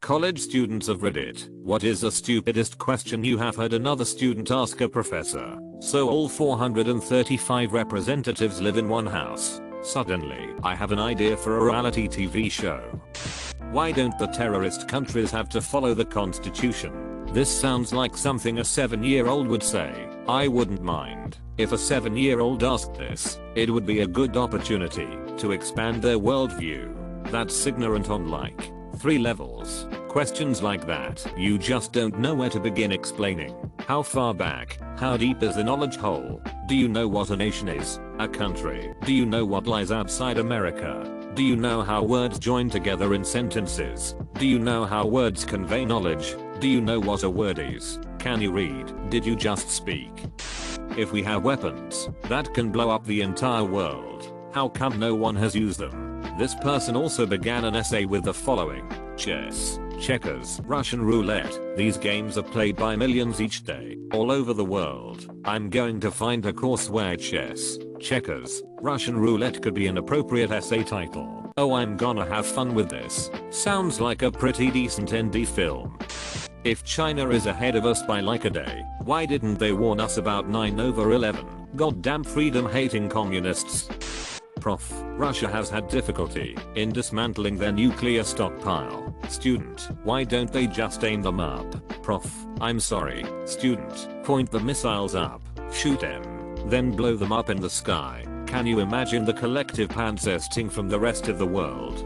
college students of Reddit, what is the stupidest question you have heard another student ask a professor? So all 435 representatives live in one house. Suddenly, I have an idea for a reality TV show. Why don't the terrorist countries have to follow the constitution? This sounds like something a 7-year-old would say. I wouldn't mind if a 7-year-old asked this. It would be a good opportunity to expand their worldview. That's ignorant on like 3 levels. Questions like that, you just don't know where to begin explaining. How far back? How deep is the knowledge hole? Do you know what a nation is? A country? Do you know what lies outside America? Do you know how words join together in sentences? Do you know how words convey knowledge? Do you know what a word is? Can you read? Did you just speak? If we have weapons that can blow up the entire world, how come no one has used them? This person also began an essay with the following: chess, checkers, Russian roulette. These games are played by millions each day, all over the world. I'm going to find a course where chess, checkers, Russian roulette could be an appropriate essay title. Oh, I'm gonna have fun with this. Sounds like a pretty decent indie film. If China is ahead of us by like a day, why didn't they warn us about 9/11? Goddamn freedom-hating communists. Prof. Russia has had difficulty in dismantling their nuclear stockpile. Student. Why don't they just aim them up? Prof. I'm sorry. Student. Point the missiles up, shoot them, then blow them up in the sky. Can you imagine the collective panzerting from the rest of the world?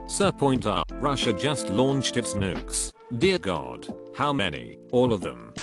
Sir, point up. Russia just launched its nukes. Dear God. How many? All of them.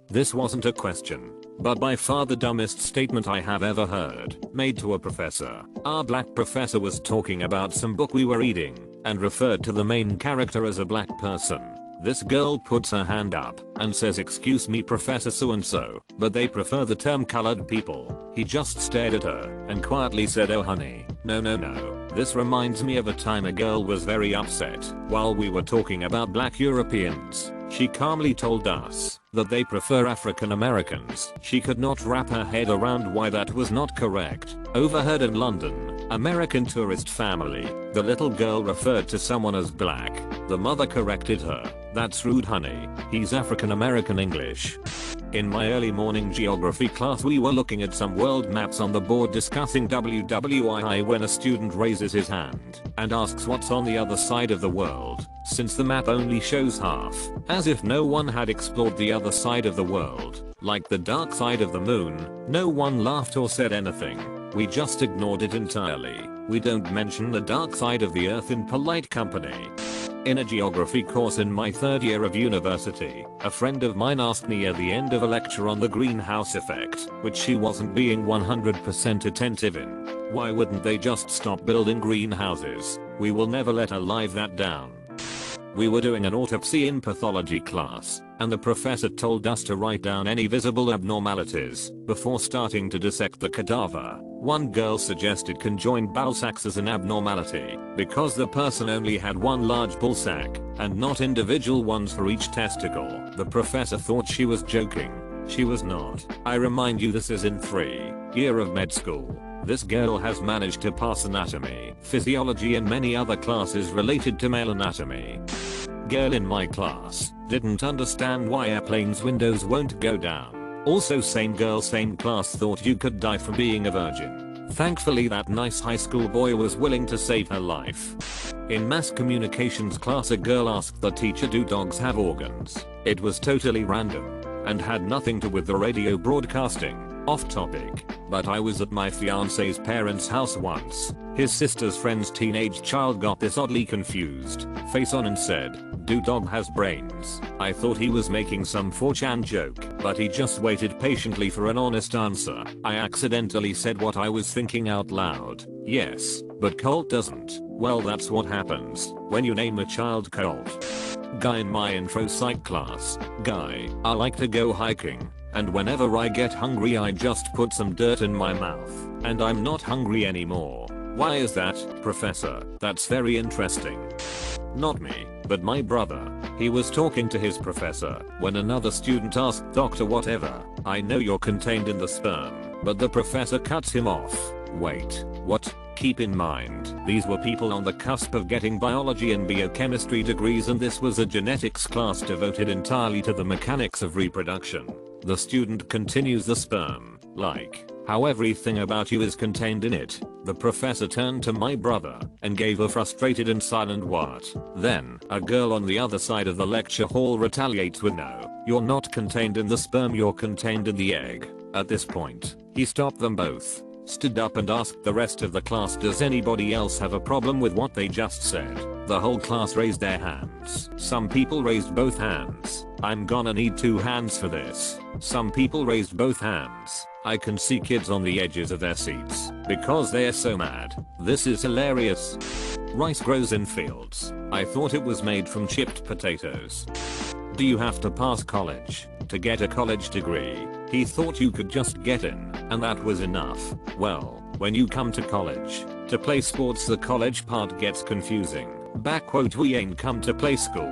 This wasn't a question, but by far the dumbest statement I have ever heard, made to a professor. Our black professor was talking about some book we were reading, and referred to the main character as a black person. This girl puts her hand up and says, "Excuse me, Professor so-and-so, but they prefer the term colored people." He just stared at her and quietly said, "Oh honey, no no no." This reminds me of a time a girl was very upset while we were talking about black Europeans. She calmly told us that they prefer African Americans. She could not wrap her head around why that was not correct. Overheard in London, American tourist family. The little girl referred to someone as black. The mother corrected her. "That's rude honey, he's African American English." In my early morning geography class we were looking at some world maps on the board discussing WWII when a student raises his hand and asks what's on the other side of the world, since the map only shows half, as if no one had explored the other side of the world, like the dark side of the moon. No one laughed or said anything. We just ignored it entirely. We don't mention the dark side of the earth in polite company. In a geography course in my 3rd year of university, a friend of mine asked me at the end of a lecture on the greenhouse effect, which she wasn't being 100% attentive in. Why wouldn't they just stop building greenhouses? We will never let her live that down. We were doing an autopsy in pathology class, and the professor told us to write down any visible abnormalities before starting to dissect the cadaver. One girl suggested conjoined bowel sacs as an abnormality, because the person only had one large ball sac, and not individual ones for each testicle. The professor thought she was joking. She was not. I remind you, this is in 3rd year of med school. This girl has managed to pass anatomy, physiology and many other classes related to male anatomy. Girl in my class didn't understand why airplanes' windows won't go down. Also same girl same class thought you could die from being a virgin. Thankfully that nice high school boy was willing to save her life. In mass communications class a girl asked the teacher, "Do dogs have organs?" It was totally random and had nothing to do with the radio broadcasting. Off topic, but I was at my fiance's parents' house once. His sister's friend's teenage child got this oddly confused face on and said, "Do dog has brains?" I thought he was making some 4chan joke, but he just waited patiently for an honest answer. I accidentally said what I was thinking out loud. "Yes, but Colt doesn't." Well, that's what happens when you name a child Colt. Guy in my intro psych class. Guy, I like to go hiking, and whenever I get hungry I just put some dirt in my mouth, and I'm not hungry anymore. Why is that, Professor? That's very interesting. Not me, but my brother. He was talking to his professor when another student asked, "Doctor, whatever, I know you're contained in the sperm," but the professor cuts him off. "Wait, what? Keep in mind, these were people on the cusp of getting biology and biochemistry degrees, and this was a genetics class devoted entirely to the mechanics of reproduction. The student continues, the sperm, like how everything about you is contained in it. The professor turned to my brother and gave a frustrated and silent what. Then, a girl on the other side of the lecture hall retaliates with, no, you're not contained in the sperm, you're contained in the egg. At this point, he stopped them both, stood up and asked the rest of the class, does anybody else have a problem with what they just said? The whole class raised their hands. Some people raised both hands. I'm gonna need 2 hands for this. Some people raised both hands. I can see kids on the edges of their seats because they're so mad. This is hilarious. Rice grows in fields. I thought it was made from chipped potatoes. Do you have to pass college to get a college degree? He thought you could just get in and that was enough. Well, when you come to college to play sports, the college part gets confusing. Backquote, we ain't come to play school.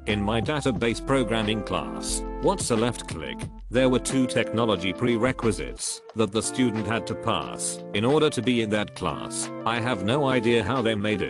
In my database programming class, what's a left click? There were 2 technology prerequisites that the student had to pass in order to be in that class. I have no idea how they made it.